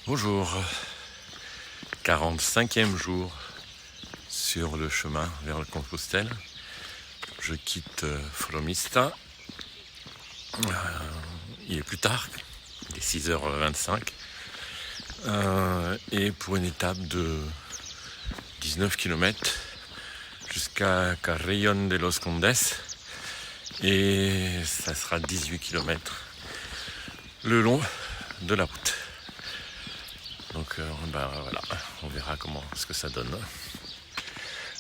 Bonjour, 45e jour sur le chemin vers le Compostelle. Je quitte Flomista. Il est plus tard, il est 6h25. Et pour une étape de 19 km jusqu'à Carrillon de los Condes. Et ça sera 18 km le long de la route. Donc voilà, on verra comment ce que ça donne.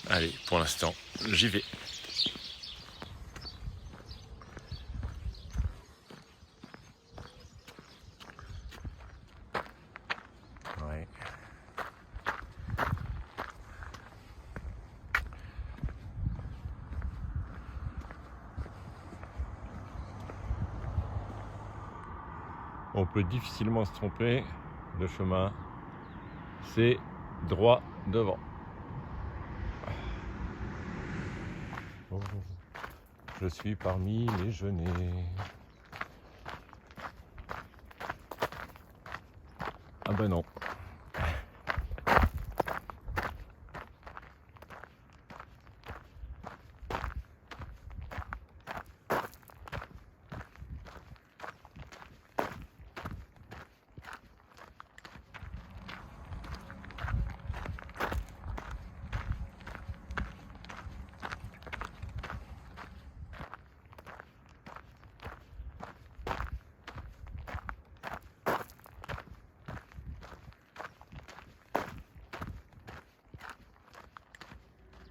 Allez, pour l'instant, j'y vais. Ouais. On peut difficilement se tromper. Le chemin, c'est droit devant. Oh, je suis parmi les genêts. Ah ben non.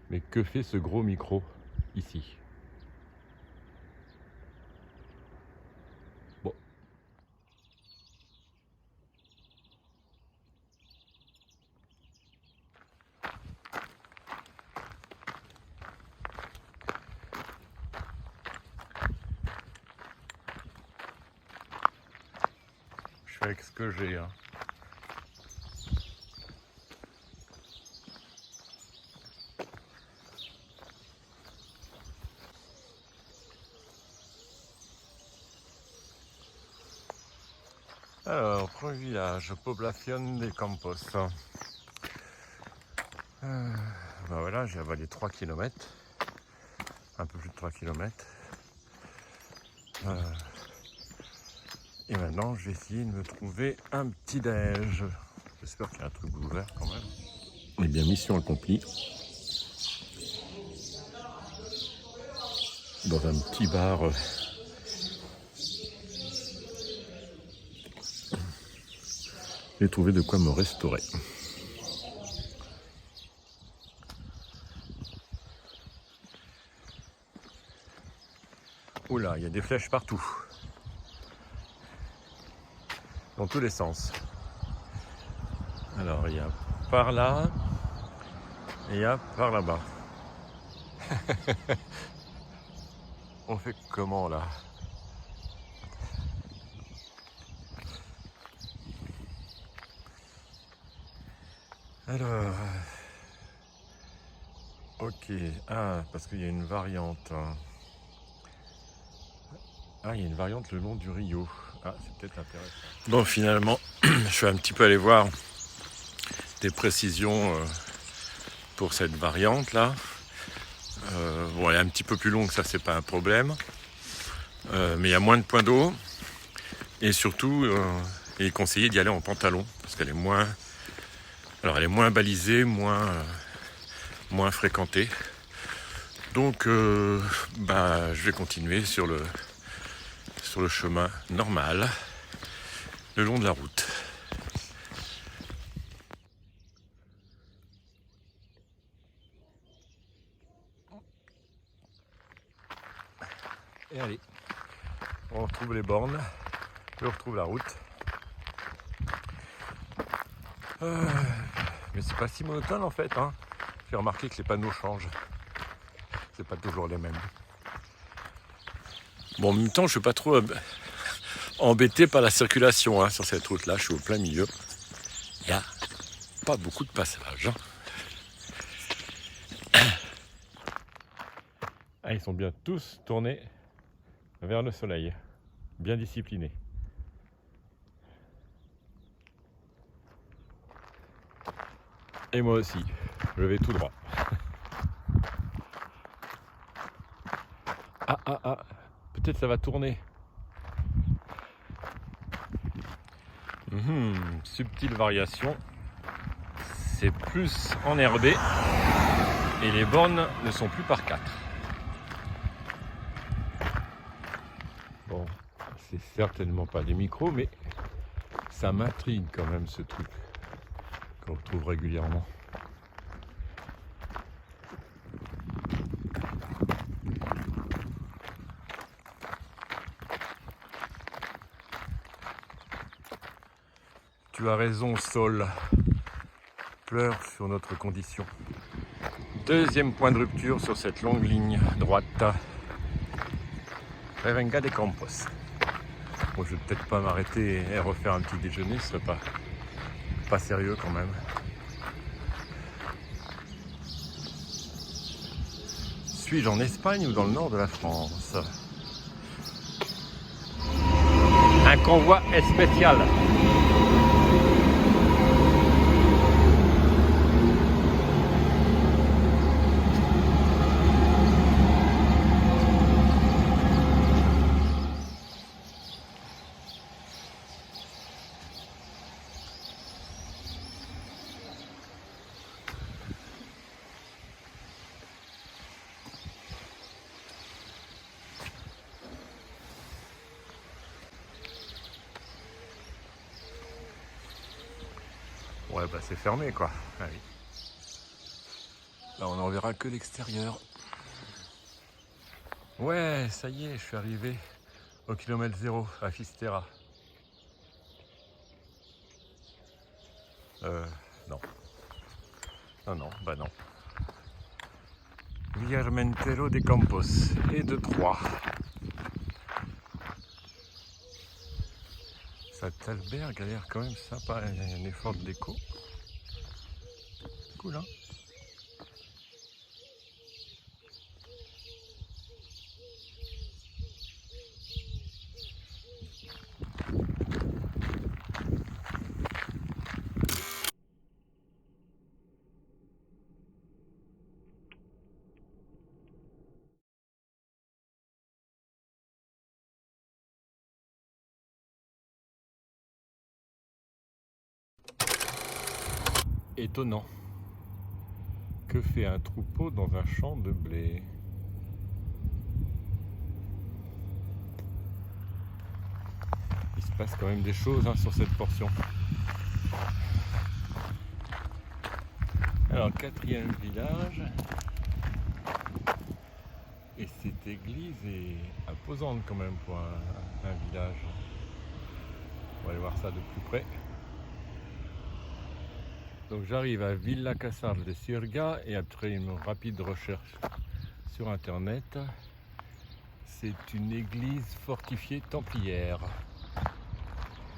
Mais que fait ce gros micro ici? Bon. Je fais avec ce que j'ai, hein. Alors, premier village, Población de Campos. Ben voilà, j'ai avalé 3 km, un peu plus de 3 km. Et maintenant, je vais essayer de me trouver un petit déj. J'espère qu'il y a un truc ouvert quand même. Eh bien, mission accomplie. Dans un petit bar. J'ai trouvé de quoi me restaurer. Oula, il y a des flèches partout. Dans tous les sens. Alors, il y a par là et il y a par là-bas. On fait comment là? Alors, ok, parce qu'il y a une variante. Il y a une variante le long du Rio. C'est peut-être intéressant. Bon, finalement, je suis un petit peu allé voir des précisions pour cette variante là. Elle est un petit peu plus longue, ça c'est pas un problème. Mais il y a moins de points d'eau. Et surtout, il est conseillé d'y aller en pantalon parce qu'elle est moins. Alors elle est moins balisée, moins fréquentée. Donc je vais continuer sur le chemin normal, le long de la route. Et allez, on retrouve les bornes, on retrouve la route. Mais c'est pas si monotone en fait, hein. J'ai remarqué que les panneaux changent. C'est pas toujours les mêmes. Bon, en même temps, je suis pas trop embêté par la circulation sur cette route-là. Je suis au plein milieu. Il n'y a pas beaucoup de passages. Ils sont bien tous tournés vers le soleil. Bien disciplinés. Et moi aussi, je vais tout droit. Ah, peut-être ça va tourner. Subtile variation. C'est plus enherbé et les bornes ne sont plus par 4. Bon, c'est certainement pas des micros, mais ça m'intrigue quand même ce truc qu'on retrouve régulièrement. Tu as raison, Sol. Pleure sur notre condition. Deuxième point de rupture sur cette longue ligne droite. Revenga de Campos. Bon, je vais peut-être pas m'arrêter et refaire un petit déjeuner, ce serait pas sérieux quand même. Suis-je en Espagne ou dans le nord de la France? Un convoi spécial. Ouais, bah c'est fermé quoi. Ah oui. Là on n'en verra que l'extérieur. Ouais, ça y est, je suis arrivé au kilomètre 0 à Fisterra. Non. Non, bah non. Via Armentero de Campos et de Troyes. Cet albergue a l'air quand même sympa, il y a un effort de déco. Cool, hein? Étonnant. Que fait un troupeau dans un champ de blé? Il se passe quand même des choses sur cette portion. Alors, quatrième village. Et cette église est imposante quand même pour un village. On va aller voir ça de plus près. Donc j'arrive à Villa Casal de Sirga et après une rapide recherche sur internet, c'est une église fortifiée templière.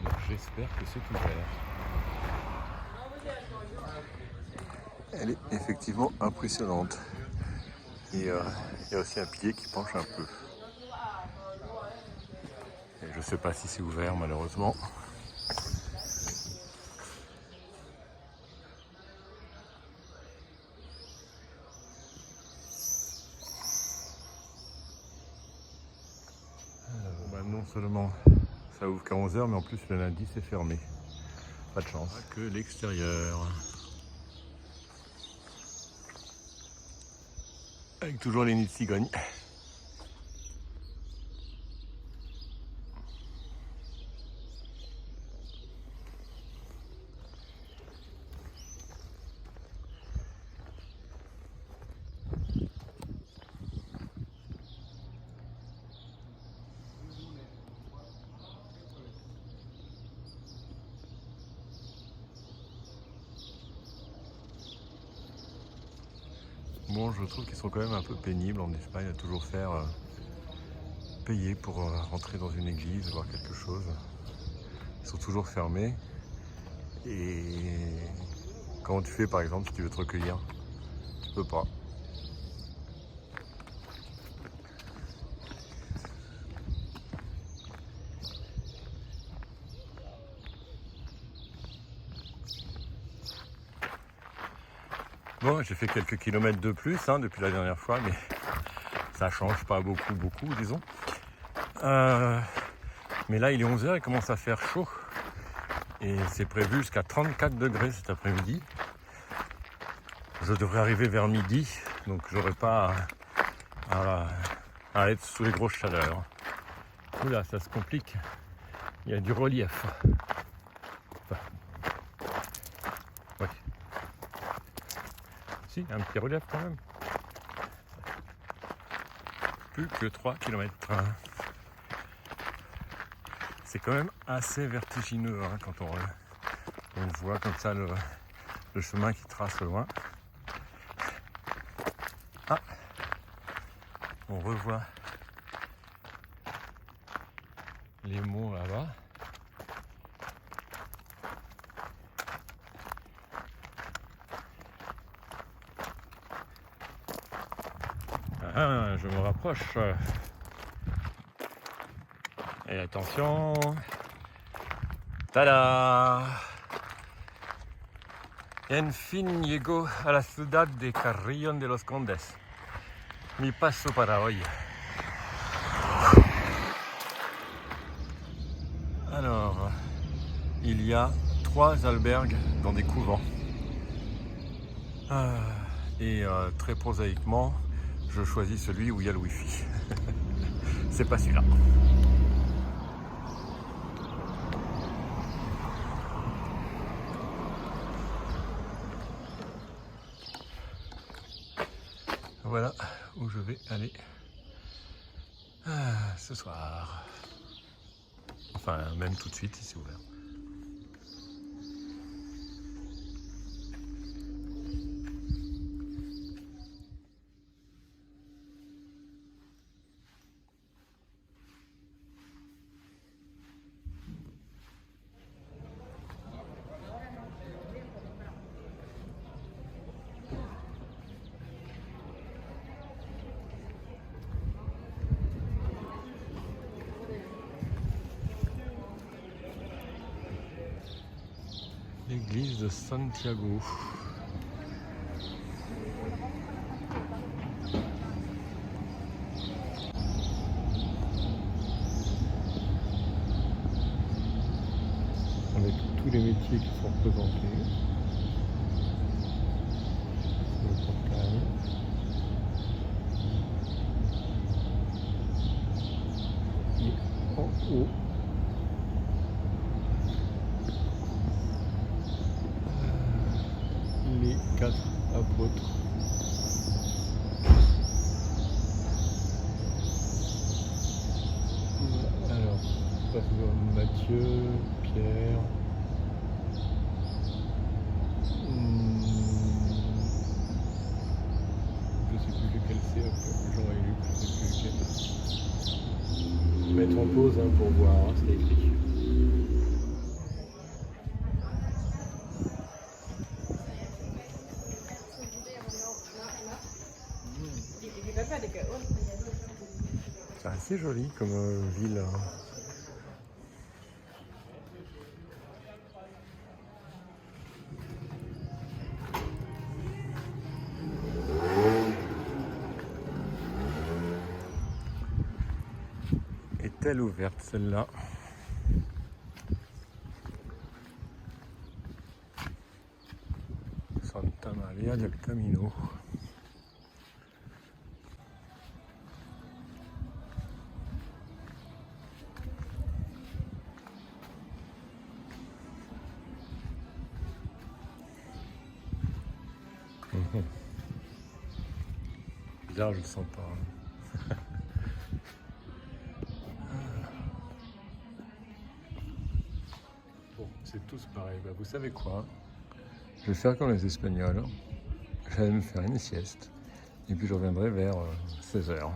Donc j'espère que c'est ouvert. Elle est effectivement impressionnante. Et il y a aussi un pilier qui penche un peu. Et je ne sais pas si c'est ouvert malheureusement. Non seulement ça ouvre qu'à 11h, mais en plus le lundi c'est fermé. Pas de chance. Pas que l'extérieur. Avec toujours les nids de cigognes. Bon, je trouve qu'ils sont quand même un peu pénibles en Espagne à toujours faire payer pour rentrer dans une église, voir quelque chose. Ils sont toujours fermés. Et comment tu fais par exemple si tu veux te recueillir? Tu peux pas. Bon, j'ai fait quelques kilomètres de plus depuis la dernière fois, mais ça change pas beaucoup, disons. Mais là, il est 11h, il commence à faire chaud. Et c'est prévu jusqu'à 34 degrés cet après-midi. Je devrais arriver vers midi, donc j'aurai pas à être sous les grosses chaleurs. Oula, ça se complique. Il y a du relief. Enfin, ouais. Si, un petit relief quand même. Plus que 3 km. C'est quand même assez vertigineux quand on voit comme ça le chemin qui trace loin. Ah, on revoit les monts là-bas. Ah, je me rapproche. Et attention. Tada! En fin llego a la ciudad de Carrión de los Condes. Mi paso para hoy. Alors, il y a 3 albergues dans des couvents. Et très prosaïquement, je choisis celui où il y a le wifi. C'est pas celui-là. Voilà où je vais aller ce soir. Enfin, même tout de suite si c'est ouvert. L'église de Santiago. Avec tous les métiers qui sont représentés. Le portail. Et en haut, les 4 apôtres. Alors, Matthieu, Pierre, je sais plus lequel c'est, Jean et Luc, je sais plus lequel. Je vais mettre en pause pour voir, c'est écrit. C'est assez joli comme ville. Est-elle ouverte celle-là? Santa Maria del Camino. Bizarre, je le sens pas. Bon, c'est tous pareil. Vous savez quoi? Je vais faire comme les Espagnols. Je vais me faire une sieste. Et puis je reviendrai vers 16h.